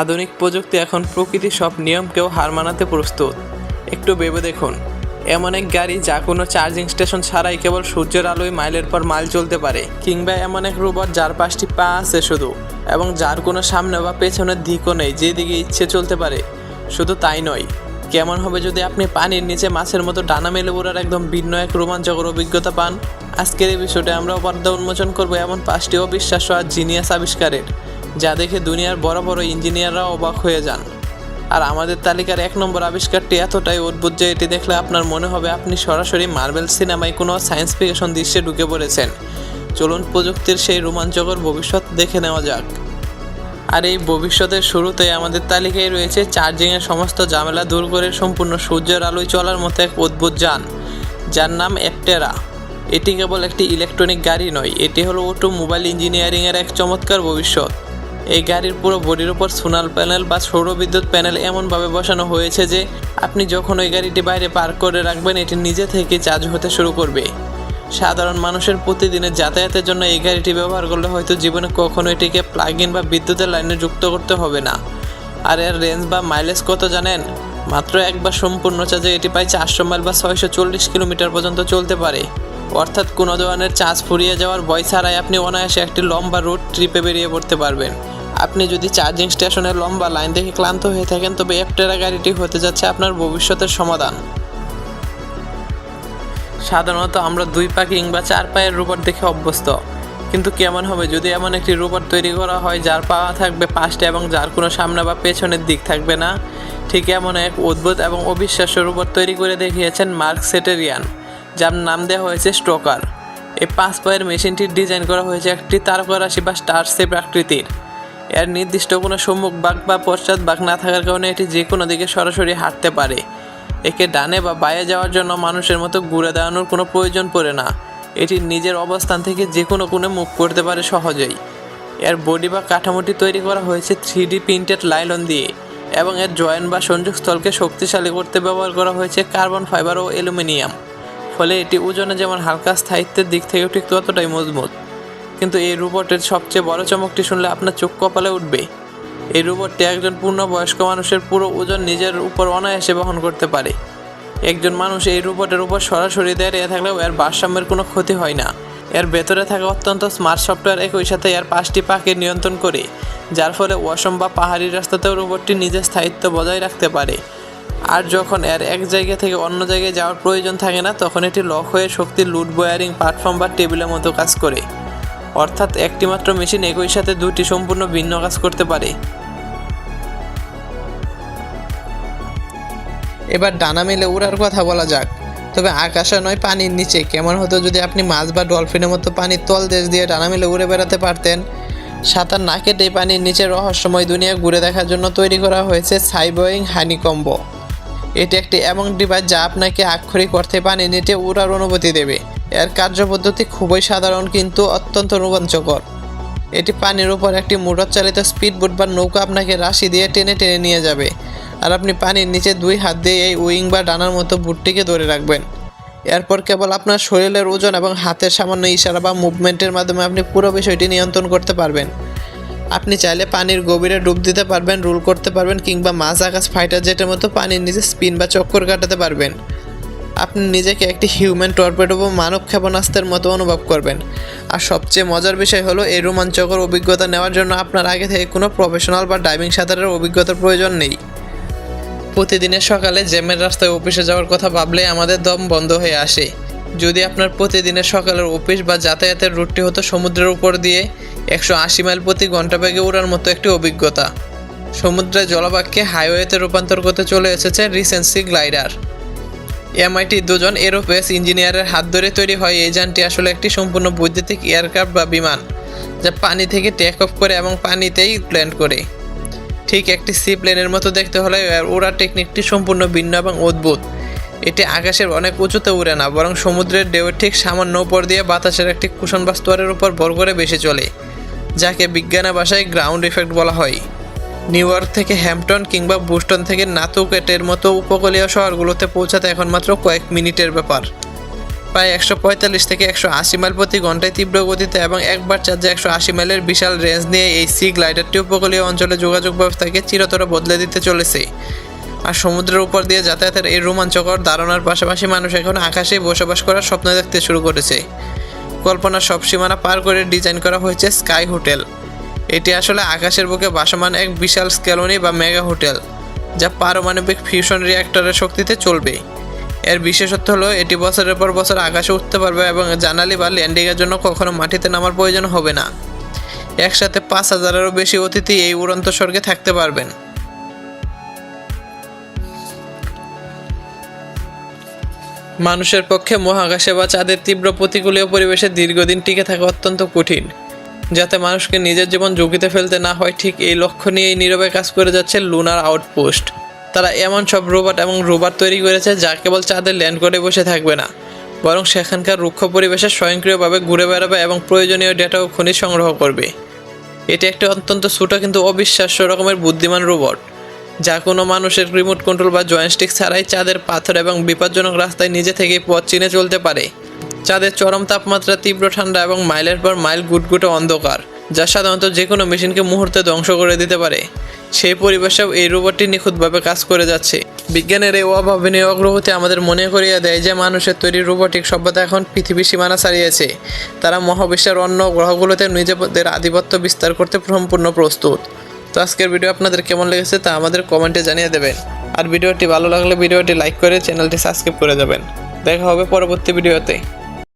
আধুনিক প্রযুক্তি এখন প্রকৃতির সব নিয়মকেও হার মানাতে প্রস্তুত। একটু ভেবে দেখুন, এমন এক গাড়ি যা কোনো চার্জিং স্টেশন ছাড়াই কেবল সূর্যের আলোয় মাইলের পর মাইল চলতে পারে, কিংবা এমন এক রোবট যার 5টি পা আছে শুধু, এবং যার কোনো সামনে বা পেছনের দিকও নেই, যেদিকে ইচ্ছে চলতে পারে। শুধু তাই নয়, কেমন হবে যদি আপনি পানির নিচে মাছের মতো ডানা মেলে ওড়ার একদম ভিন্ন এক রোমাঞ্চকর অভিজ্ঞতা পান। আজকের এই বিষয়টা আমরা পর্দা উন্মোচন করবো এমন 5টি অবিশ্বাস্য আর জিনিয়াস আবিষ্কারের, যা দেখে দুনিয়ার বড় বড় ইঞ্জিনিয়াররাও অবাক হয়ে যান। আর আমাদের তালিকার 1 নম্বর আবিষ্কারটি এতটাই অদ্ভুত যে এটি দেখলে আপনার মনে হবে আপনি সরাসরি মার্বেল সিনেমায় কোনো সায়েন্স ফিকশন দৃশ্যে ঢুকে পড়েছেন। চলুন প্রযুক্তির সেই রোমাঞ্চকর ভবিষ্যৎ দেখে নেওয়া যাক। আর এই ভবিষ্যতের শুরুতে আমাদের তালিকায় রয়েছে চার্জিংয়ের সমস্ত ঝামেলা দূর করে সম্পূর্ণ সূর্যের আলোয় চলার মতো এক অদ্ভুত যান, যার নাম অ্যাপটেরা। এটি কেবল একটি ইলেকট্রনিক গাড়ি নয়, এটি হলো অটোমোবাইল ইঞ্জিনিয়ারিংয়ের এক চমৎকার ভবিষ্যৎ। এই গাড়ির পুরো বডির উপর সোলার প্যানেল বা সৌরবিদ্যুৎ প্যানেল এমনভাবে বসানো হয়েছে যে আপনি যখন ওই গাড়িটি বাইরে পার্ক করে রাখবেন, এটি নিজে থেকে চার্জ হতে শুরু করবে। সাধারণ মানুষের প্রতিদিনের যাতায়াতের জন্য এই গাড়িটি ব্যবহার করলে হয়তো জীবনে কখনো এটিকে প্লাগ ইন বা বিদ্যুতের লাইনে যুক্ত করতে হবে না। আর এর রেঞ্জ বা মাইলেজ কত জানেন? মাত্র একবার সম্পূর্ণ চার্জে এটি প্রায় 400 মাইল বা 640 কিলোমিটার পর্যন্ত চলতে পারে। অর্থাৎ কোনো ধরনের চার্জ ফুরিয়ে যাওয়ার ভয় ছাড়াই আপনি অনায়াসে একটি লম্বা রোড ট্রিপে বেরিয়ে পড়তে পারবেন। আপনি যদি চার্জিং স্টেশনের লম্বা লাইন দেখে ক্লান্ত হয়ে থাকেন, তবে অ্যাপটেরা গাড়িটি হতে যাচ্ছে আপনার ভবিষ্যতের সমাধান। সাধারণত আমরা 2 পা কিংবা 4 পায়ের রোবট দেখে অভ্যস্ত, কিন্তু কেমন হবে যদি এমন একটি রোবট তৈরি করা হয় যার পা থাকবে 5টা এবং যার কোনো সামনে বা পেছনের দিক থাকবে না? ঠিক এমন এক অদ্ভুত এবং অবিশ্বাস্য রোবট তৈরি করে দেখিয়েছেন মার্ক সেটেরিয়ান, যার নাম দেওয়া হয়েছে স্টোকার। এই 5 পায়ের মেশিনটির ডিজাইন করা হয়েছে একটি তারকারাশি বা স্টার শেপ আকৃতির। এর নির্দিষ্ট কোনো সম্মুখ বাঁক বা পশ্চাৎ বাঁক না থাকার কারণে এটি যে কোনো দিকে সরাসরি হাঁটতে পারে। একে ডানে বা বাঁয়ে যাওয়ার জন্য মানুষের মতো ঘুরে দাঁড়ানোর কোনো প্রয়োজন পড়ে না। এটি নিজের অবস্থান থেকে যে কোনো কোণে মুভ করতে পারে সহজেই। এর বডি বা কাঠামোটি তৈরি করা হয়েছে 3D প্রিন্টেড লাইলন দিয়ে, এবং এর জয়েন্ট বা সংযোগস্থলকে শক্তিশালী করতে ব্যবহার করা হয়েছে কার্বন ফাইবার ও অ্যালুমিনিয়াম। ফলে এটি ওজনে যেমন হালকা, স্থায়িত্বের দিক থেকেও ঠিক ততটাই মজবুত। কিন্তু এই রোবটের সবচেয়ে বড় চমকটি শুনলে আপনার চোখ কপালে উঠবে। এই রোবটটি একজন পূর্ণবয়স্ক মানুষের পুরো ওজন নিজের উপর অনায়াসে বহন করতে পারে। একজন মানুষ এই রোবটের উপর সরাসরি দাঁড়িয়ে থাকলেও এর ভারসাম্যের কোনো ক্ষতি হয় না। এর ভেতরে থাকা অত্যন্ত স্মার্ট সফটওয়্যার একই সাথে এর 5টি পাকে নিয়ন্ত্রণ করে, যার ফলে অসম বা পাহাড়ি রাস্তাতেও রোবটটি নিজের স্থায়িত্ব বজায় রাখতে পারে। আর যখন এর এক জায়গা থেকে অন্য জায়গায় যাওয়ার প্রয়োজন থাকে না, তখন এটি লক হয়ে শক্তির লুড বয়ারিং প্ল্যাটফর্ম বা টেবিলের মতো কাজ করে। অর্থাৎ একটি মাত্র মেশিন একই সাথে 2টি সম্পূর্ণ ভিন্ন কাজ করতে পারে। এবার ডানা মেলে উড়ার কথা বলা যাক। তবে আকাশে নয়, পানির নিচে। কেমন হতো যদি আপনি মাছ বা ডলফিনের মতো পানির তলদেশ দিয়ে ডানা মেলে উড়ে বেড়াতে পারতেন? সাঁতার না কেটেই পানির নিচে রহস্যময় দুনিয়া ঘুরে দেখার জন্য তৈরি করা হয়েছে সাইবোয়িং হানিকম্ব। এটি একটি এমন ডিভাইস যা আপনাকে আক্ষরিক অর্থে পানির নিচে উড়ার অনুভূতি দেবে। এর কার্যপদ্ধতি খুবই সাধারণ কিন্তু অত্যন্ত রোমাঞ্চকর। এটি পানির উপর একটি মোটর চালিত স্পিডবোট বা নৌকা আপনাকে রাশি দিয়ে টেনে টেনে নিয়ে যাবে, আর আপনি পানির নিচে 2 হাত দিয়ে এই উইং বা ডানার মতো বুটটিকে ধরে রাখবেন। এরপর কেবল আপনার শরীরের ওজন এবং হাতের সামান্য ইশারা বা মুভমেন্টের মাধ্যমে আপনি পুরো বিষয়টি নিয়ন্ত্রণ করতে পারবেন। আপনি চাইলে পানির গভীরে ডুব দিতে পারবেন, রোল করতে পারবেন, কিংবা মাছ আকাশ ফাইটার জেটের মতো পানির নিচে স্পিন বা চক্কর কাটাতে পারবেন। আপনি নিজেকে একটি হিউম্যান টর্পেডো বা মানব ক্ষেপণাস্ত্রের মতো অনুভব করবেন। আর সবচেয়ে মজার বিষয় হলো, এই রোমাঞ্চকর অভিজ্ঞতা নেওয়ার জন্য আপনার আগে থেকে কোনো প্রফেশনাল বা ডাইভিং সাঁতারের অভিজ্ঞতার প্রয়োজন নেই। প্রতিদিনের সকালে জ্যামের রাস্তায় অফিসে যাওয়ার কথা ভাবলেই আমাদের দম বন্ধ হয়ে আসে। যদি আপনার প্রতিদিনের সকালের অফিস বা যাতায়াতের রুটটি হতো সমুদ্রের উপর দিয়ে 180 মাইল প্রতি ঘন্টা বেগে ওড়ার মতো একটি অভিজ্ঞতা। সমুদ্রের জলভাগকে হাইওয়েতে রূপান্তর করতে চলে এসেছে রিসেন্সি গ্লাইডার। MIT 2জন এরোস্পেস ইঞ্জিনিয়ারের হাত ধরে তৈরি হয় এই যানটি আসলে একটি সম্পূর্ণ বৈদ্যুতিক এয়ারক্রাফট বা বিমান, যা পানি থেকে টেক অফ করে এবং পানিতেই ল্যান্ড করে। ঠিক একটি সি প্লেনের মতো দেখতে হলে ওড়ার টেকনিকটি সম্পূর্ণ ভিন্ন এবং অদ্ভুত। এটি আকাশের অনেক উঁচুতে উড়ে না, বরং সমুদ্রের ঢেউয়ের ঠিক সামান্য উপর দিয়ে বাতাসের একটি কুশন বা স্তরের উপর ভর করে বেশি চলে, যাকে বিজ্ঞানের ভাষায় গ্রাউন্ড ইফেক্ট বলা হয়। নিউ ইয়র্ক থেকে হ্যাম্পটন কিংবা বোস্টন থেকে নাতুকেটের মতো উপকূলীয় শহরগুলোতে পৌঁছাতে এখন মাত্র কয়েক মিনিটের ব্যাপার। প্রায় 145 থেকে 180 মাইল প্রতি ঘন্টায় তীব্র গতিতে এবং একবার চার্জে 180 মাইলের বিশাল রেঞ্জ নিয়ে এই সি গ্লাইডারটি উপকূলীয় অঞ্চলে যোগাযোগ ব্যবস্থাকে চিরতরে বদলে দিতে চলেছে। আর সমুদ্রের উপর দিয়ে যাতায়াতের এই রোমাঞ্চকর ধারণার পাশাপাশি মানুষ এখন আকাশেই বসবাস করার স্বপ্ন দেখতে শুরু করেছে। কল্পনার সব সীমানা পার করে ডিজাইন করা হয়েছে স্কাই হোটেল। এটি আসলে আকাশের বুকে ভাসমান এক বিশাল স্ক্যালনি বা মেগা হোটেল, যা পারমাণবিক ফিউশন রিঅ্যাক্টরের শক্তিতে চলবে। এর বিশেষত্ব হলো এটি বছরের পর বছর আকাশে উঠতে পারবে এবং জানালি বা ল্যান্ডিংয়ের জন্য কখনো মাটিতে নামার প্রয়োজন হবে না। একসাথে 5000-এরও বেশি অতিথি এই উড়ন্ত স্বর্গে থাকতে পারবেন। মানুষের পক্ষে মহাকাশে বা চাঁদের তীব্র প্রতিকূলীয় পরিবেশে দীর্ঘদিন টিকে থাকা অত্যন্ত কঠিন। যাতে মানুষকে নিজের জীবন ঝুঁকিতে ফেলতে না হয়, ঠিক এই লক্ষ্য নিয়েই নীরবে কাজ করে যাচ্ছে লুনার আউটপোস্ট। তারা এমন সব রোবট তৈরি করেছে যা কেবল চাঁদে ল্যান্ড করে বসে থাকবে না, বরং সেখানকার রুক্ষ পরিবেশে স্বয়ংক্রিয়ভাবে ঘুরে বেড়াবে এবং প্রয়োজনীয় ডেটা ও খনিজ সংগ্রহ করবে। এটি একটি অত্যন্ত ছোট কিন্তু অবিশ্বাস্য রকমের বুদ্ধিমান রোবট, যা কোনো মানুষের রিমোট কন্ট্রোল বা জয়স্টিক ছাড়াই চাঁদের পাথর এবং বিপজ্জনক রাস্তায় নিজে থেকেই পথ চিনে চলতে পারে। চাঁদের চরম তাপমাত্রা, তীব্র ঠান্ডা এবং মাইলের পর মাইল গুটগুটে অন্ধকার, যা সাধারণত যে কোনো মেশিনকে মুহূর্তে ধ্বংস করে দিতে পারে, সেই পরিবেশেও এই রোবটটি নিখুঁতভাবে কাজ করে যাচ্ছে। বিজ্ঞানের এই অভাবনীয় অগ্রগতি আমাদের মনে করিয়ে দেয় যে মানুষের তৈরি রোবটিক সভ্যতা এখন পৃথিবীর সীমানা ছাড়িয়েছে। তারা মহাবিশ্বের অন্য গ্রহগুলোতে নিজেদের আধিপত্য বিস্তার করতে সম্পূর্ণ প্রস্তুত। তো আজকের ভিডিও আপনাদের কেমন লেগেছে তা আমাদের কমেন্টে জানিয়ে দেবেন। আর ভিডিওটি ভালো লাগলে ভিডিওটি লাইক করে চ্যানেলটি সাবস্ক্রাইব করে যাবেন। দেখা হবে পরবর্তী ভিডিওতে।